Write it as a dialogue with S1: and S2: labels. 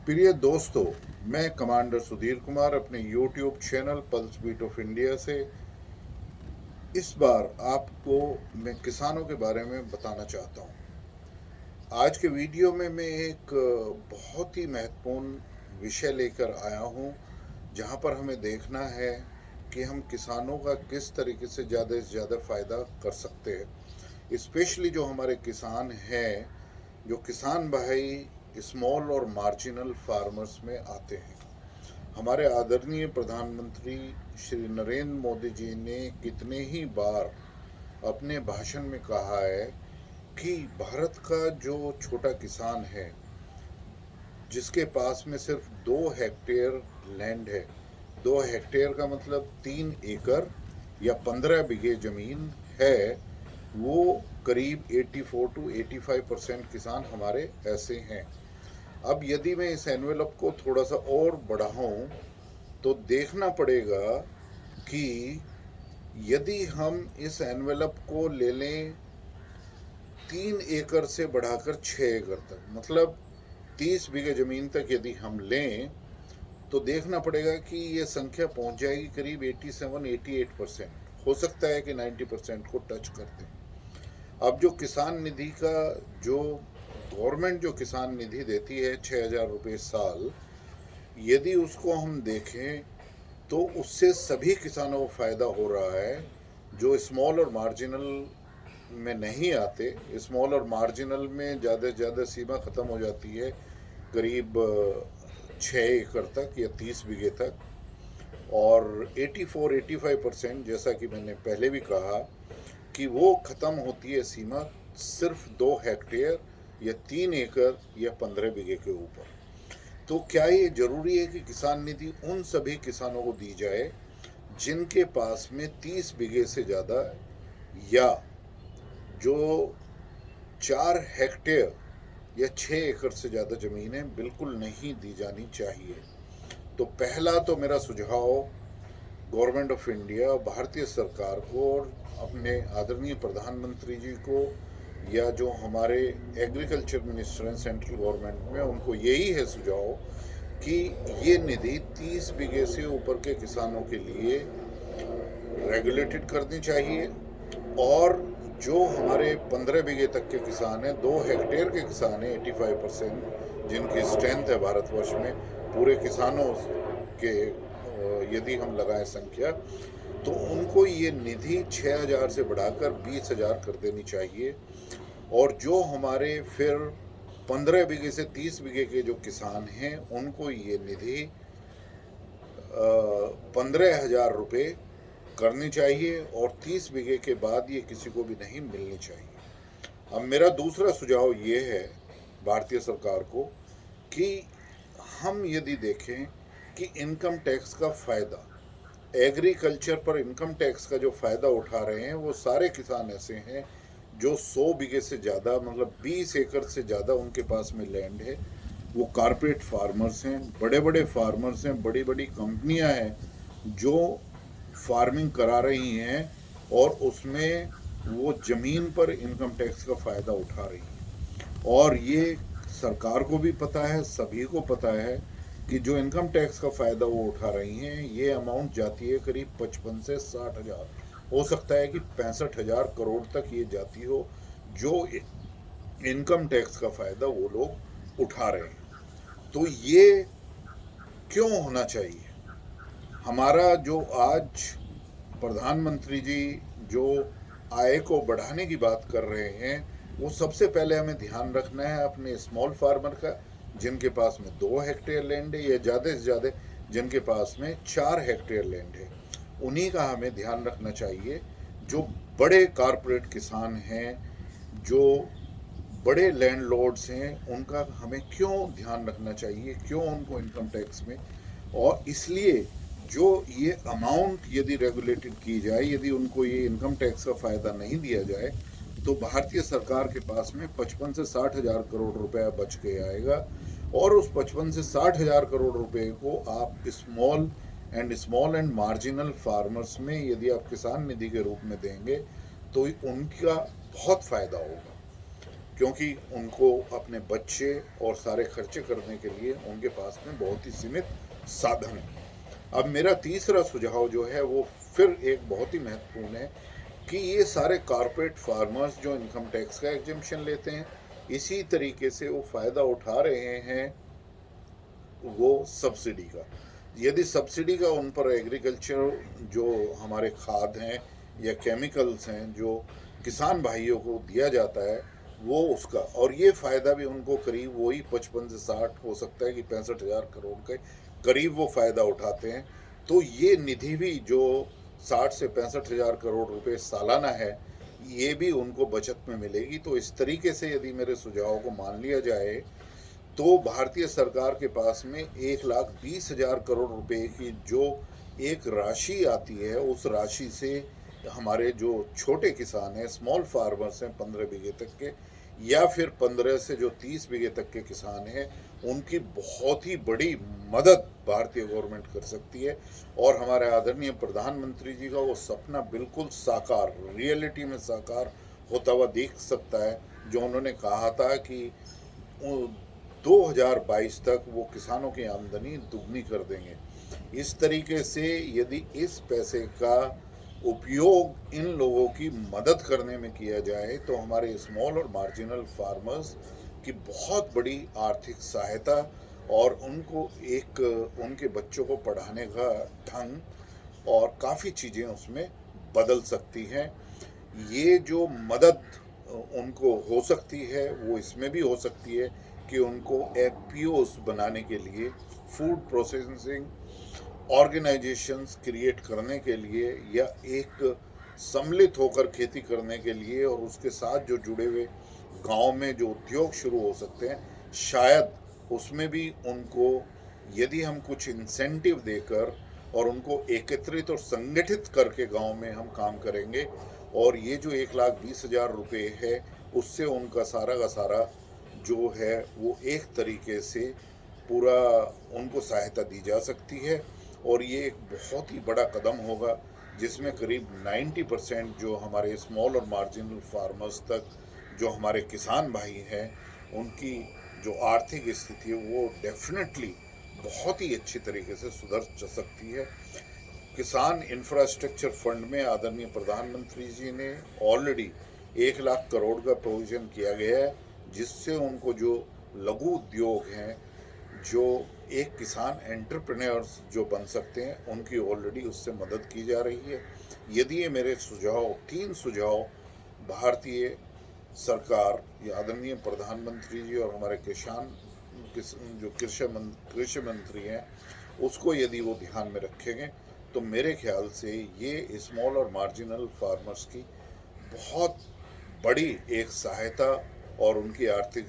S1: प्रिय दोस्तों, मैं कमांडर सुधीर कुमार अपने YouTube channel pulse beat of India से इस बार आपको मैं किसानों के बारे में बताना चाहता हूँ। आज के वीडियो में मैं एक बहुत ही महत्वपूर्ण विषय लेकर आया हूँ, जहाँ पर हमें देखना है कि हम किसानों का किस तरीके से ज़्यादा फ़ायदा कर सकते हैं। स्पेशली जो हमारे किसान हैं, जो किसान भाई स्मॉल और मार्जिनल फार्मर्स में आते हैं। हमारे आदरणीय प्रधानमंत्री श्री नरेंद्र मोदी जी ने कितने ही बार अपने भाषण में कहा है कि भारत का जो छोटा किसान है, जिसके पास में सिर्फ 2 हेक्टेयर लैंड है, 2 हेक्टेयर का मतलब 3 एकड़ या 15 बीघे जमीन है, वो करीब 84 टू 85% किसान हमारे ऐसे हैं। अब यदि मैं इस एनवेलप को थोड़ा सा और बढ़ाऊं तो देखना पड़ेगा कि यदि हम इस एनवेलप को ले लें 3 एकड़ से बढ़ाकर 6 एकड़ तक, मतलब 30 बीघे ज़मीन तक यदि हम लें, तो देखना पड़ेगा कि ये संख्या पहुंच जाएगी करीब 87-88%। हो सकता है कि 90% को टच कर दें। अब जो किसान निधि का जो गवर्नमेंट जो किसान निधि देती है 6,000 रुपये साल, यदि उसको हम देखें तो उससे सभी किसानों को फ़ायदा हो रहा है जो स्मॉल और मार्जिनल में नहीं आते। स्मॉल और मार्जिनल में ज़्यादा से ज़्यादा सीमा ख़त्म हो जाती है करीब 6 एकड़ तक या 30 बीघे तक। और 84-85% जैसा कि मैंने पहले भी कहा कि वो ख़त्म होती है सीमा सिर्फ 2 हेक्टेयर या 3 एकड़ या 15 बीघे के ऊपर। तो क्या ये ज़रूरी है कि किसान निधि उन सभी किसानों को दी जाए जिनके पास में 30 बीघे से ज़्यादा या जो 4 हेक्टेयर या 6 एकड़ से ज़्यादा ज़मीनें बिल्कुल नहीं दी जानी चाहिए। तो पहला तो मेरा सुझाव गवर्नमेंट ऑफ इंडिया, भारतीय सरकार को और अपने आदरणीय प्रधानमंत्री जी को, या जो हमारे एग्रीकल्चर मिनिस्टर हैं सेंट्रल गवर्नमेंट में, उनको यही है सुझाव कि ये निधि 30 बीघे से ऊपर के किसानों के लिए रेगुलेटेड करनी चाहिए। और जो हमारे 15 बीघे तक के किसान हैं, 2 हेक्टेयर के किसान हैं, 85% जिनकी स्ट्रेंथ है भारतवर्ष में, पूरे किसानों के यदि हम लगाएं संख्या, तो उनको ये निधि 6,000 से बढ़ाकर 20,000 कर देनी चाहिए। और जो हमारे फिर 15 बीघे से 30 बीघे के जो किसान हैं, उनको ये निधि 15,000 रुपये करनी चाहिए और 30 बीघे के बाद ये किसी को भी नहीं मिलनी चाहिए। अब मेरा दूसरा सुझाव ये है भारतीय सरकार को कि हम यदि देखें कि इनकम टैक्स का फ़ायदा, एग्रीकल्चर पर इनकम टैक्स का जो फ़ायदा उठा रहे हैं, वो सारे किसान ऐसे हैं जो 100 बीघे से ज़्यादा, मतलब 20 एकड़ से ज़्यादा उनके पास में लैंड है। वो कारपोरेट फार्मर्स हैं, बड़े बड़े फार्मर्स हैं, बड़ी बड़ी कंपनियां हैं जो फार्मिंग करा रही हैं और उसमें वो ज़मीन पर इनकम टैक्स का फ़ायदा उठा रही हैं। और ये सरकार को भी पता है, सभी को पता है कि जो इनकम टैक्स का फ़ायदा वो उठा रही हैं, ये अमाउंट जाती है करीब 55 से 60 हज़ार, हो सकता है कि 65,000 करोड़ तक ये जाती हो, जो इनकम टैक्स का फ़ायदा वो लोग उठा रहे हैं। तो ये क्यों होना चाहिए? हमारा जो आज प्रधानमंत्री जी जो आय को बढ़ाने की बात कर रहे हैं, वो सबसे पहले हमें ध्यान रखना है अपने स्मॉल फार्मर का, जिनके पास में 2 हेक्टेयर लैंड है, या ज़्यादा से ज़्यादा जिनके पास में 4 हेक्टेयर लैंड है, उन्हीं का हमें ध्यान रखना चाहिए। जो बड़े कारपोरेट किसान हैं, जो बड़े लैंडलॉर्ड्स हैं, उनका हमें क्यों ध्यान रखना चाहिए, क्यों उनको इनकम टैक्स में? और इसलिए जो ये अमाउंट यदि रेगुलेटेड की जाए, यदि उनको ये इनकम टैक्स का फ़ायदा नहीं दिया जाए, तो भारतीय सरकार के पास में 55 से 60 हज़ार करोड़ रुपया बच के आएगा। और उस 55 से 60 हज़ार करोड़ रुपए को आप स्मॉल एंड मार्जिनल फार्मर्स में यदि आप किसान निधि के रूप में देंगे, तो उनका बहुत फ़ायदा होगा। क्योंकि उनको अपने बच्चे और सारे खर्चे करने के लिए उनके पास में बहुत ही सीमित साधन है। अब मेरा तीसरा सुझाव जो है वो फिर एक बहुत ही महत्वपूर्ण है कि ये सारे कारपोरेट फार्मर्स जो इनकम टैक्स का एग्जेम्पशन लेते हैं, इसी तरीके से वो फ़ायदा उठा रहे हैं वो सब्सिडी का। यदि सब्सिडी का उन पर एग्रीकल्चर जो हमारे खाद हैं या केमिकल्स हैं जो किसान भाइयों को दिया जाता है वो उसका, और ये फ़ायदा भी उनको करीब वही 55 से 60 हो सकता है कि 65,000 करोड़ के करीब वो फ़ायदा उठाते हैं। तो ये निधि भी जो 60 से 65,000 करोड़ रुपए सालाना है, ये भी उनको बचत में मिलेगी। तो इस तरीके से यदि मेरे सुझाव को मान लिया जाए तो भारतीय सरकार के पास में 1,20,000 करोड़ रुपए की जो एक राशि आती है, उस राशि से हमारे जो छोटे किसान हैं, स्मॉल फार्मर्स हैं 15 बीघे तक के, या फिर 15 से जो 30 बीघे तक के किसान हैं, उनकी बहुत ही बड़ी मदद भारतीय गवर्नमेंट कर सकती है। और हमारे आदरणीय प्रधानमंत्री जी का वो सपना बिल्कुल साकार, रियलिटी में साकार होता हुआ दिख सकता है, जो उन्होंने कहा था कि 2022 तक वो किसानों की आमदनी दुगनी कर देंगे। इस तरीके से यदि इस पैसे का उपयोग इन लोगों की मदद करने में किया जाए तो हमारे स्मॉल और मार्जिनल फार्मर्स की बहुत बड़ी आर्थिक सहायता और उनको एक उनके बच्चों को पढ़ाने का ढंग और काफ़ी चीज़ें उसमें बदल सकती हैं। ये जो मदद उनको हो सकती है वो इसमें भी हो सकती है कि उनको एफपीओस बनाने के लिए, फूड प्रोसेसिंग ऑर्गेनाइजेशंस क्रिएट करने के लिए, या एक सम्मिलित होकर खेती करने के लिए, और उसके साथ जो जुड़े हुए गांव में जो उद्योग शुरू हो सकते हैं, शायद उसमें भी उनको यदि हम कुछ इंसेंटिव देकर और उनको एकत्रित और संगठित करके गांव में हम काम करेंगे, और ये जो 1,20,000 रुपये है उससे उनका सारा का सारा जो है वो एक तरीके से पूरा उनको सहायता दी जा सकती है। और ये एक बहुत ही बड़ा कदम होगा जिसमें करीब 90% जो हमारे स्मॉल और मार्जिनल फार्मर्स तक जो हमारे किसान भाई हैं उनकी जो आर्थिक स्थिति है वो डेफिनेटली बहुत ही अच्छी तरीके से सुधर सकती है। किसान इंफ्रास्ट्रक्चर फंड में आदरणीय प्रधानमंत्री जी ने ऑलरेडी 1,00,000 करोड़ का प्रोविजन किया गया है, जिससे उनको जो लघु उद्योग हैं, जो एक किसान एंटरप्रेन्योर्स जो बन सकते हैं, उनकी ऑलरेडी उससे मदद की जा रही है। यदि ये मेरे सुझाव, 3 सुझाव भारतीय सरकार या आदरणीय प्रधानमंत्री जी और हमारे जो कृषि मंत्री हैं उसको यदि वो ध्यान में रखेंगे तो मेरे ख्याल से ये स्मॉल और मार्जिनल फार्मर्स की बहुत बड़ी एक सहायता और उनकी आर्थिक